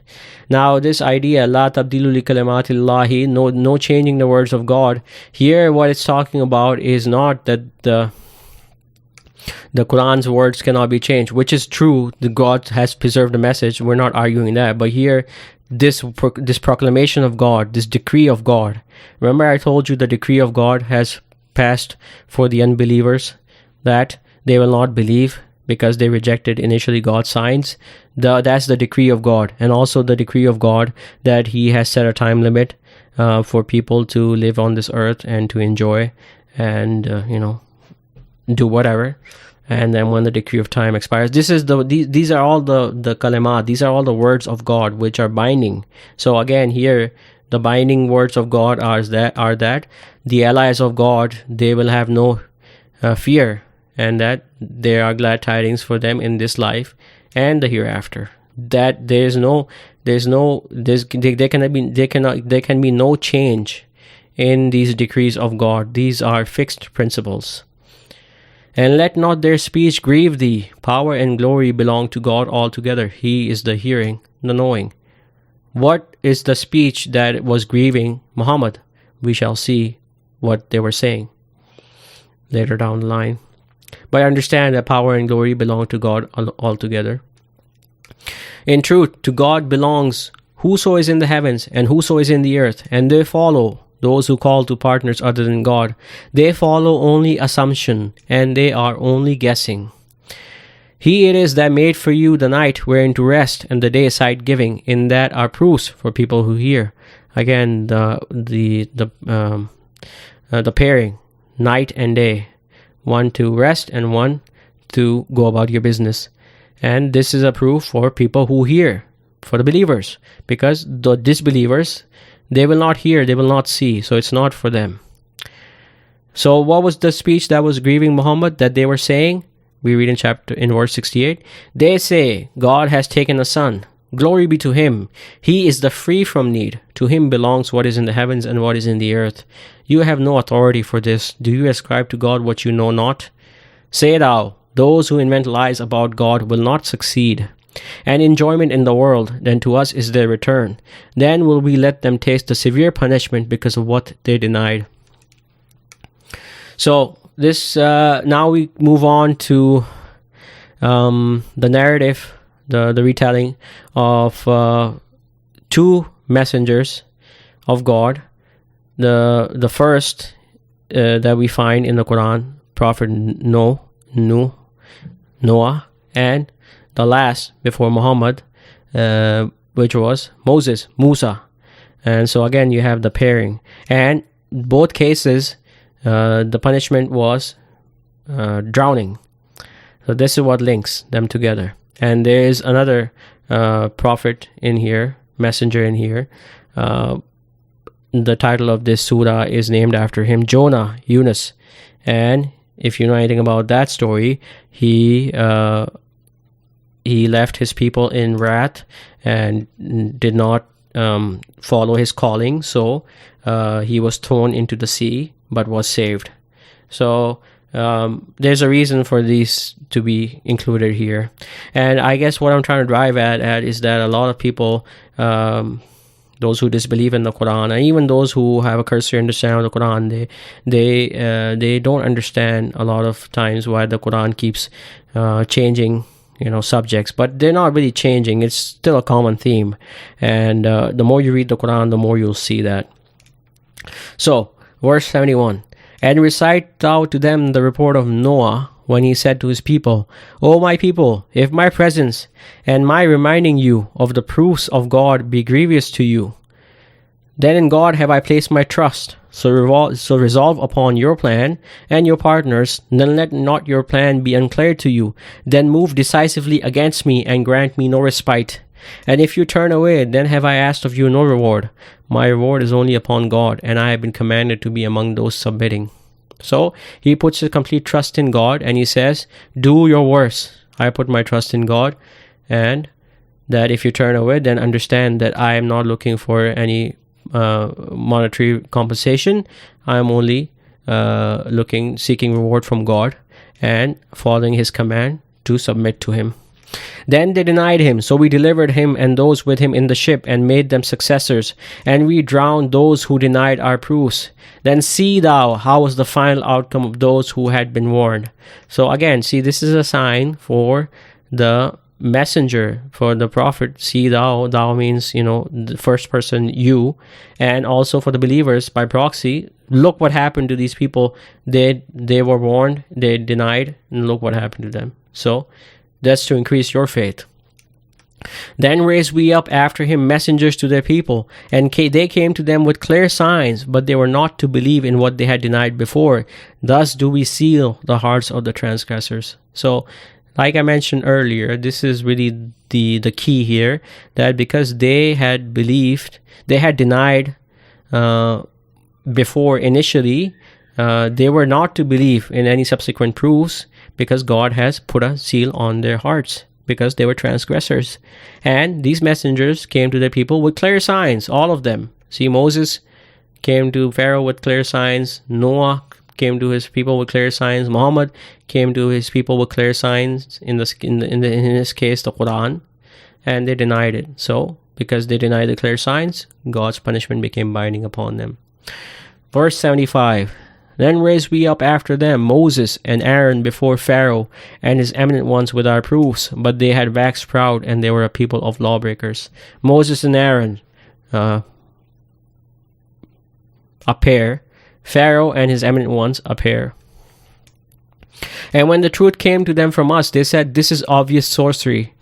Now, this idea, la tabdilu li kalimatillahi, no changing the words of God. Here, what it's talking about is not that the Quran's words cannot be changed, which is true. The God has preserved the message. We're not arguing that. But here, this proclamation of God, this decree of God. Remember I told you the decree of God has passed for the unbelievers, that they will not believe because they rejected initially God's signs. That's the decree of God. And also the decree of God that He has set a time limit for people to live on this earth and to enjoy and, do whatever. And then when the decree of time expires, these are all the kalimat, these are all the words of God which are binding. So again, here the binding words of God are that the allies of God, they will have no fear, and that there are glad tidings for them in this life and the hereafter. That there can be no change in these decrees of God. These are fixed principles. And let not their speech grieve thee. Power and glory belong to God altogether. He is the hearing, the knowing. What is the speech that was grieving Muhammad? We shall see what they were saying later down the line. But understand that power and glory belong to God altogether. In truth, to God belongs whoso is in the heavens and whoso is in the earth, and they follow those who call to partners other than God. They follow only assumption, and they are only guessing. He it is that made for you the night wherein to rest, and the day sight giving. In that are proofs for people who hear. Again, the pairing, night and day, one to rest and one to go about your business. And this is a proof for people who hear, for the believers, because the disbelievers, they will not hear, they will not see, so it's not for them. So what was the speech that was grieving Muhammad that they were saying? We read in verse 68, they say, God has taken a son. Glory be to him. He is the free from need. To him belongs what is in the heavens and what is in the earth. You have no authority for this. Do you ascribe to God what you know not? Say thou, those who invent lies about God will not succeed. And enjoyment in the world, then to us is their return. Then will we let them taste the severe punishment because of what they denied. So this now we move on to the narrative, the retelling of two messengers of God. The first that we find in the Quran, Prophet Noah, and the last before Muhammad, which was Musa. And so again, you have the pairing. And both cases, the punishment was drowning. So this is what links them together. And there is another prophet in here, messenger in here. The title of this surah is named after him, Jonah, Yunus. And if you know anything about that story, he left his people in wrath and did not follow his calling. So he was thrown into the sea, but was saved. So there's a reason for these to be included here. And I guess what I'm trying to drive at is that a lot of people, those who disbelieve in the Quran, and even those who have a cursory understanding of the Quran, they don't understand a lot of times why the Quran keeps changing subjects, but they're not really changing. It's still a common theme, and the more you read the Quran, the more you'll see that. So verse 71, and recite thou to them the report of Noah when he said to his people, O my people, if my presence and my reminding you of the proofs of God be grievous to you, then in God have I placed my trust. So resolve upon your plan and your partners, then let not your plan be unclear to you. Then move decisively against me and grant me no respite. And if you turn away, then have I asked of you no reward. My reward is only upon God, and I have been commanded to be among those submitting. So he puts his complete trust in God, and he says, do your worst. I put my trust in God, and that if you turn away, then understand that I am not looking for any monetary compensation. I am only seeking reward from God and following his command to submit to him. Then they denied him, so we delivered him and those with him in the ship and made them successors, and we drowned those who denied our proofs. Then see thou how was the final outcome of those who had been warned. So again, see, this is a sign for the messenger, for the prophet. See thou means the first person, you, and also for the believers by proxy. Look what happened to these people. They were warned, they denied, and look what happened to them. So that's to increase your faith. Then raised we up after him messengers to their people, and they came to them with clear signs, but they were not to believe in what they had denied before. Thus do we seal the hearts of the transgressors. So like I mentioned earlier, this is really the key here, that because they had believed, they had denied before initially, they were not to believe in any subsequent proofs, because God has put a seal on their hearts, because they were transgressors. And these messengers came to their people with clear signs, all of them. See, Moses came to Pharaoh with clear signs. Noah came to his people with clear signs. Muhammad came to his people with clear signs, in this case the Quran, and they denied it. So because they denied the clear signs, God's punishment became binding upon them. Verse 75, then raised we up after them Moses and Aaron before Pharaoh and his eminent ones with our proofs, but they had waxed proud, and they were a people of lawbreakers. Moses and Aaron, a pair. Pharaoh and his eminent ones, a pair. And when the truth came to them from us, they said, this is obvious sorcery.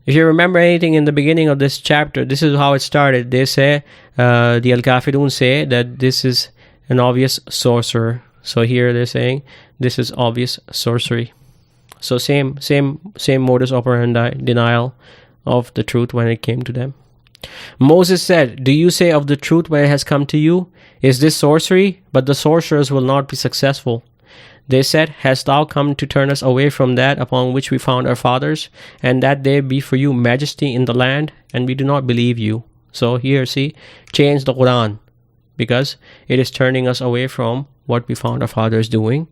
If you remember anything in the beginning of this chapter, this is how it started. They say, the Al-Kafirun say that this is an obvious sorcerer. So here they're saying this is obvious sorcery. So same modus operandi, denial of the truth when it came to them. Moses said, do you say of the truth when it has come to you? Is this sorcery? But the sorcerers will not be successful. They said, Hast thou come to turn us away from that upon which we found our fathers, and that there be for you majesty in the land? And we do not believe you. So here, see, change the Qur'an, because it is turning us away from what we found our fathers doing.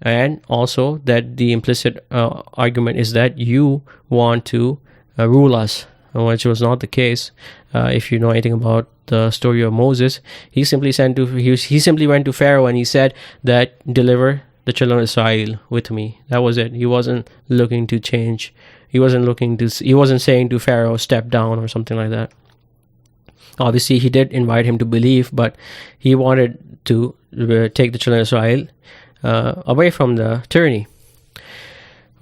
And also that the implicit argument is that you want to rule us, which was not the case. If you know anything about the story of Moses, he simply went to Pharaoh and he said that deliver the children of Israel with me. That was it. He wasn't looking to change. He wasn't saying to Pharaoh, step down or something like that. Obviously, he did invite him to believe, but he wanted to take the children of Israel away from the tyranny.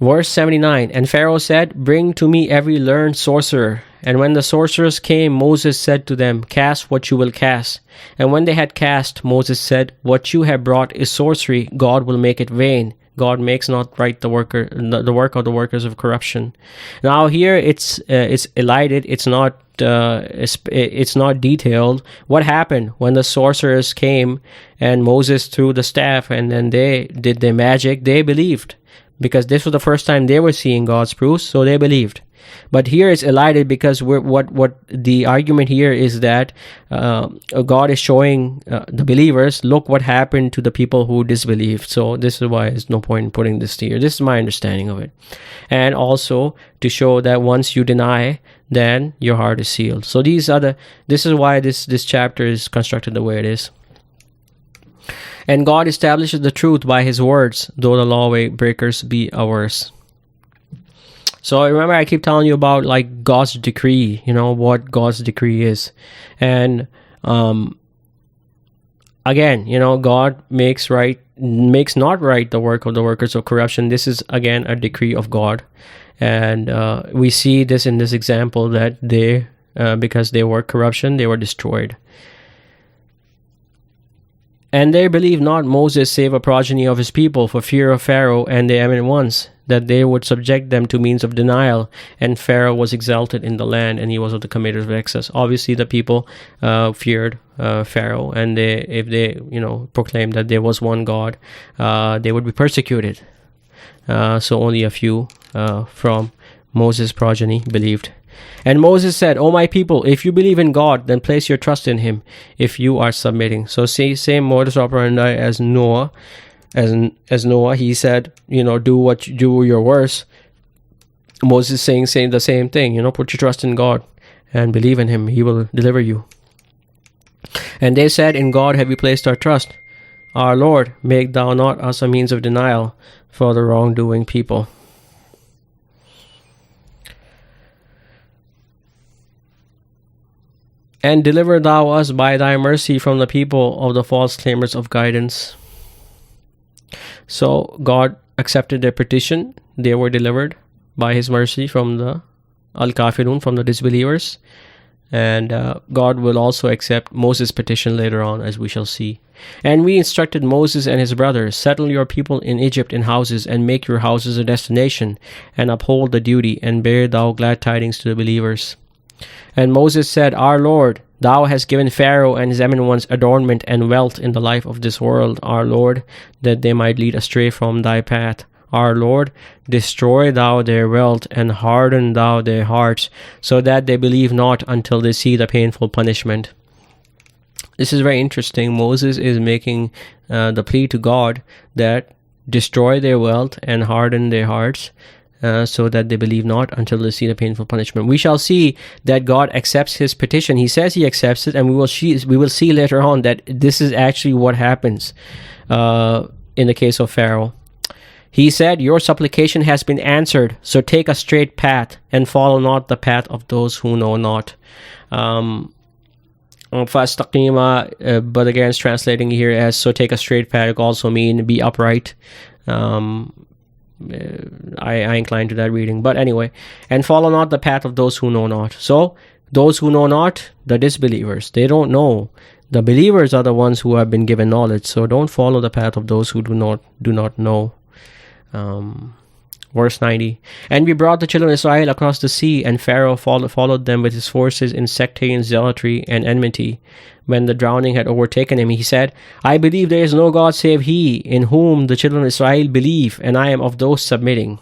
Verse 79, And Pharaoh said, Bring to me every learned sorcerer. And when the sorcerers came, Moses said to them, Cast what you will cast. And when they had cast, Moses said, What you have brought is sorcery. God will make it vain. God makes not right the work of the workers of corruption. Now here it's elided. It's not detailed what happened when the sorcerers came and Moses threw the staff and then they did their magic. They believed, because this was the first time they were seeing God's proofs, so they believed. But here it's elided because what the argument here is that God is showing the believers, look what happened to the people who disbelieved. So this is why there's no point in putting this here. This is my understanding of it. And also to show that once you deny, then your heart is sealed. So this is why this chapter is constructed the way it is. And God establishes the truth by his words, though the law breakers be ours. So remember, I keep telling you about like God's decree, what God's decree is. And again, God makes not right the work of the workers of corruption. This is again a decree of God. And we see this in this example that they, because they worked corruption, they were destroyed. And they believed not Moses save a progeny of his people for fear of Pharaoh and the eminent ones, that they would subject them to means of denial. And Pharaoh was exalted in the land, and he was of the committers of excess. Obviously, the people feared Pharaoh, and if they proclaimed that there was one God, they would be persecuted. So only a few from Moses' progeny believed. And Moses said, O my people, if you believe in God, then place your trust in him if you are submitting. So same modus operandi as Noah. As Noah, he said, do your worst. Moses saying the same thing, put your trust in God and believe in him. He will deliver you. And they said, In God have we placed our trust. Our Lord, make thou not us a means of denial for the wrongdoing people. And deliver thou us by thy mercy from the people of the false claimers of guidance. So God accepted their petition. They were delivered by his mercy from the al-kafirun, from the disbelievers. And God will also accept Moses' petition later on, as we shall see. And we instructed Moses and his brothers, Settle your people in Egypt in houses, and make your houses a destination, and uphold the duty, and bear thou glad tidings to the believers. And Moses said, Our Lord, thou hast given Pharaoh and his eminent ones adornment and wealth in the life of this world, our Lord, that they might lead astray from thy path. Our Lord, destroy thou their wealth, and harden thou their hearts, so that they believe not until they see the painful punishment. This is very interesting. Moses is making the plea to God that destroy their wealth and harden their hearts, so that they believe not until they see the painful punishment. We shall see that God accepts his petition. He says he accepts it, and we will see later on that this is actually what happens in the case of Pharaoh. He said, Your supplication has been answered, so take a straight path, and follow not the path of those who know not. Fastaqima, but again, it's translating here as so take a straight path, it also mean be upright. I incline to that reading, but anyway, and follow not the path of those who know not. So those who know not, the disbelievers, they don't know. The believers are the ones who have been given knowledge. So don't follow the path of those who do not know. Verse 90. And we brought the children of Israel across the sea, and Pharaoh followed them with his forces in sectarian zealotry and enmity. When the drowning had overtaken him, he said, I believe there is no God save he, in whom the children of Israel believe, and I am of those submitting.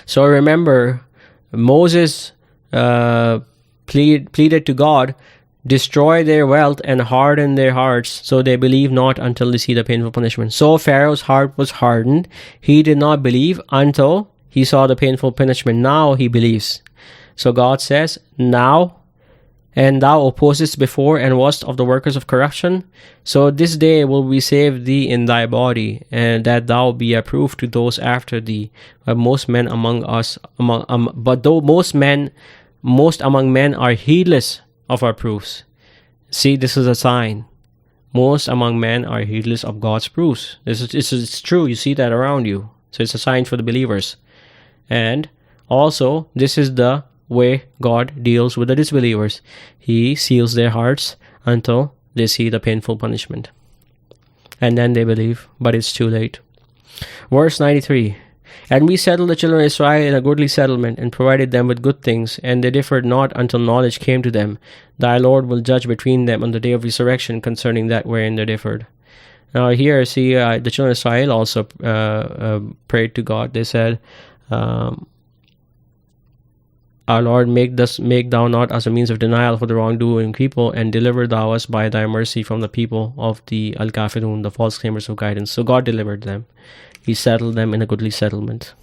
So remember, Moses pleaded to God, destroy their wealth and harden their hearts, so they believe not until they see the painful punishment. So Pharaoh's heart was hardened. He did not believe until he saw the painful punishment. Now he believes. So God says, now, and thou opposest before and wast of the workers of corruption. So this day will we save thee in thy body, and that thou be a proof to those after thee. But most men among us, most among men are heedless of our proofs. See, this is a sign. Most among men are heedless of God's proofs. It's true. You see that around you. So it's a sign for the believers. And also, this is the way God deals with the disbelievers. He seals their hearts until they see the painful punishment. And then they believe, but it's too late. Verse 93. And we settled the children of Israel in a goodly settlement, and provided them with good things, and they differed not until knowledge came to them. Thy Lord will judge between them on the day of resurrection concerning that wherein they differed. Now here, see, the children of Israel also prayed to God. They said, Our Lord, make thou not us a means of denial for the wrongdoing people, and deliver thou us by thy mercy from the people of the Al-Kafirun, the false claimers of guidance. So God delivered them. He settled them in a goodly settlement.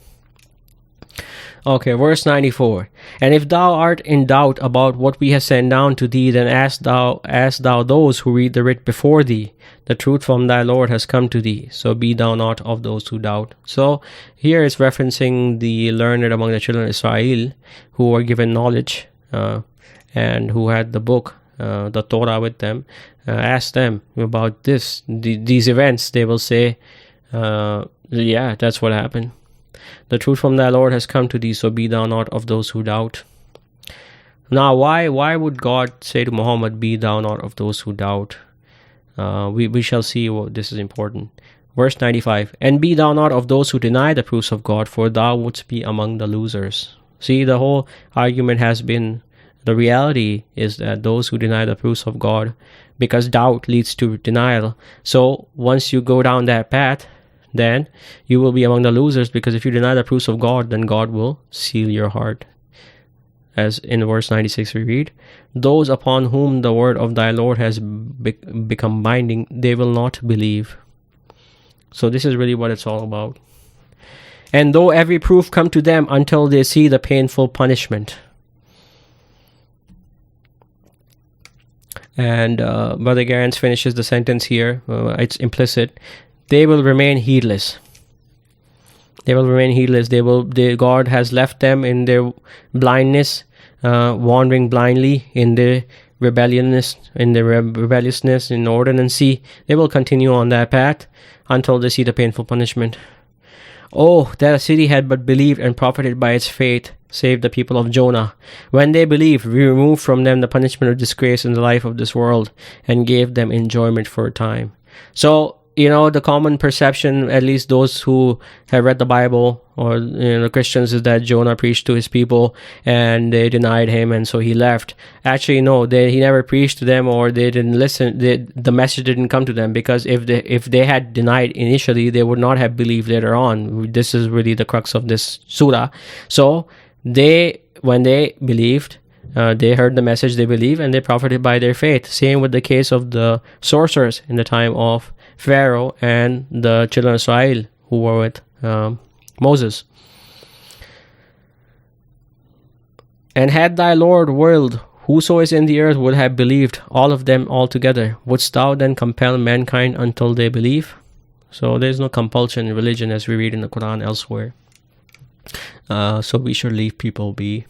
Okay, verse 94. And if thou art in doubt about what we have sent down to thee, then ask thou those who read the writ before thee. The truth from thy Lord has come to thee, so be thou not of those who doubt. So here it's referencing the learned among the children of Israel who were given knowledge and who had the book, the Torah with them. Ask them about these events. They will say, yeah, that's what happened. The truth from thy Lord has come to thee, so be thou not of those who doubt. Now, why would God say to Muhammad, be thou not of those who doubt? We shall see this is important. Verse 95. And be thou not of those who deny the proofs of God, for thou wouldst be among the losers. See, the whole argument has been, the reality is that those who deny the proofs of God, because doubt leads to denial. So once you go down that path, then you will be among the losers, because if you deny the proofs of God, then God will seal your heart. As in verse 96 we read, those upon whom the word of thy Lord has become binding, they will not believe. So this is really what it's all about. And though every proof come to them until they see the painful punishment. And Brother Garance finishes the sentence here. It's implicit. They will remain heedless. They will remain heedless. God has left them in their blindness, wandering blindly in their rebelliousness, in inordinancy. They will continue on that path until they see the painful punishment. Oh, that a city had but believed and profited by its faith, saved the people of Jonah. When they believed, we removed from them the punishment of disgrace in the life of this world, and gave them enjoyment for a time. So, the common perception, at least those who have read the Bible, or the Christians, is that Jonah preached to his people and they denied him, and so he left. Actually, no, he never preached to them, or they didn't listen. The message didn't come to them, because if they had denied initially, they would not have believed later on. This is really the crux of this surah. So when they believed, they heard the message, they believed, and they profited by their faith. Same with the case of the sorcerers in the time of Pharaoh and the children of Israel who were with Moses. And had thy Lord willed, whoso is in the earth would have believed, all of them altogether. Wouldst thou then compel mankind until they believe? So there's no compulsion in religion, as we read in the Qur'an elsewhere. So we should leave people be.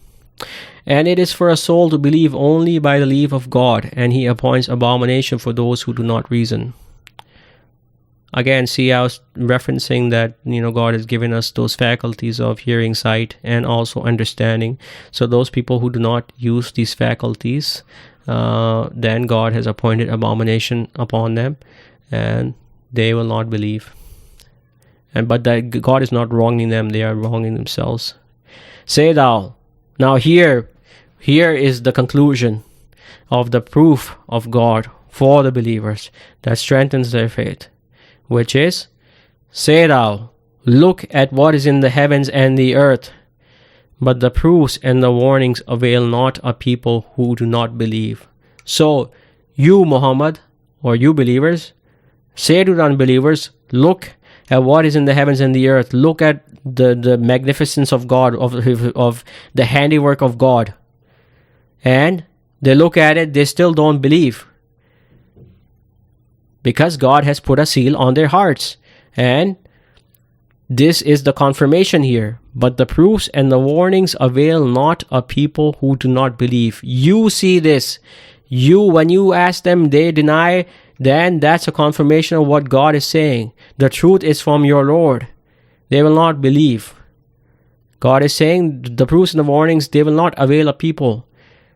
And it is for a soul to believe only by the leave of God, and he appoints abomination for those who do not reason. Again, see, I was referencing that, God has given us those faculties of hearing, sight, and also understanding. So those people who do not use these faculties, then God has appointed abomination upon them, and they will not believe. but that God is not wronging them, they are wronging themselves. Say thou. Now here is the conclusion of the proof of God for the believers that strengthens their faith, which is, say thou, look at what is in the heavens and the earth, but the proofs and the warnings avail not a people who do not believe. So you, Muhammad, or you believers, say to the unbelievers, look at what is in the heavens and the earth. Look at the magnificence of God, of the handiwork of God. And they look at it, they still don't believe, because God has put a seal on their hearts. And this is the confirmation here. But the proofs and the warnings avail not a people who do not believe. You see this. When you ask them, they deny, then that's a confirmation of what God is saying. The truth is from your Lord. They will not believe. God is saying the proofs and the warnings, they will not avail a people.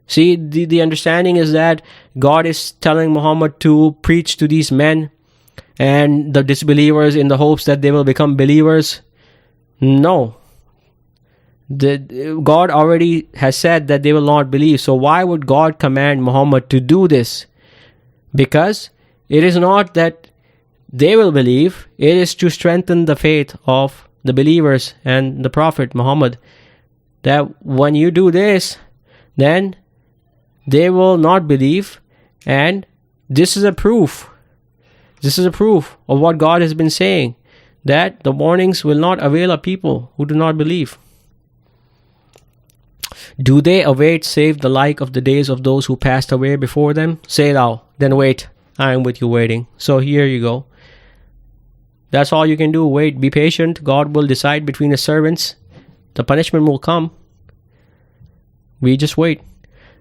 See, the understanding is that God is telling Muhammad to preach to these men and the disbelievers in the hopes that they will become believers. No. God already has said that they will not believe. So why would God command Muhammad to do this? Because it is not that they will believe. It is to strengthen the faith of the believers and the Prophet Muhammad. That when you do this, then they will not believe. And this is a proof. This is a proof of what God has been saying, that the warnings will not avail a people who do not believe. Do they await save the like of the days of those who passed away before them? Say thou, then wait, I am with you waiting. So here you go. That's all you can do. Wait, be patient. God will decide between his servants. The punishment will come. We just wait.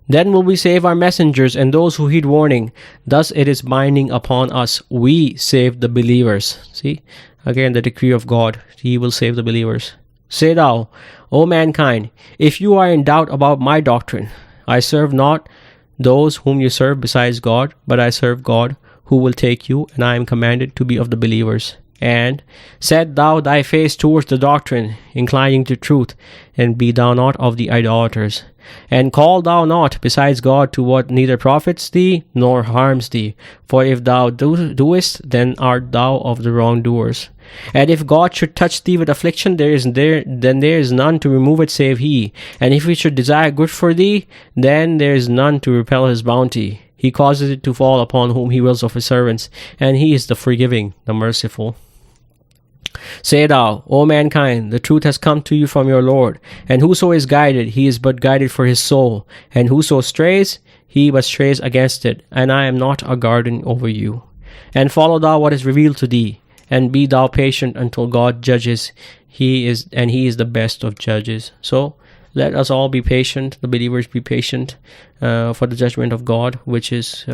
Then will we save our messengers and those who heed warning. Thus it is binding upon us. We save the believers. See? Again, the decree of God. He will save the believers. Say thou, O mankind, if you are in doubt about my doctrine, I serve not those whom you serve besides God, but I serve God who will take you, and I am commanded to be of the believers. And set thou thy face towards the doctrine, inclining to truth, and be thou not of the idolaters. And call thou not besides God to what neither profits thee nor harms thee. For if thou doest, then art thou of the wrongdoers. And if God should touch thee with affliction, then there is none to remove it save he. And if he should desire good for thee, then there is none to repel his bounty. He causes it to fall upon whom he wills of his servants, and he is the forgiving, the merciful. Say thou, O mankind, the truth has come to you from your Lord, and whoso is guided, he is but guided for his soul, and whoso strays, he but strays against it, and I am not a guardian over you. And follow thou what is revealed to thee, and be thou patient until God judges. He is the best of judges. So let us all be patient, the believers be patient for the judgment of God, which is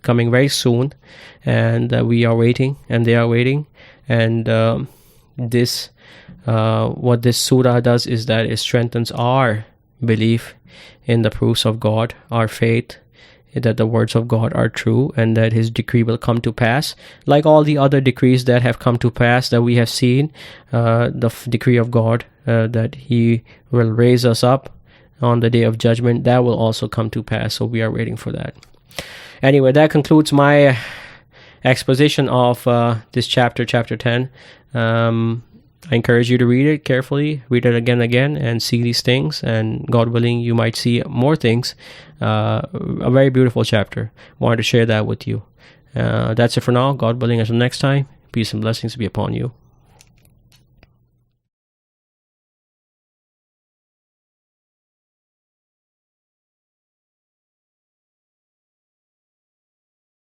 coming very soon, and we are waiting, and they are waiting, and what this surah does is that it strengthens our belief in the proofs of God, our faith that the words of God are true, and that his decree will come to pass, like all the other decrees that have come to pass that we have seen. The decree of God that he will raise us up on the day of judgment, that will also come to pass. So we are waiting for that. Anyway, that concludes my exposition of this chapter 10. I encourage you to read it carefully, read it again and again, and see these things, and God willing, you might see more things. A very beautiful chapter. Wanted to share that with you. That's it for now. God willing, until next time, peace and blessings be upon you.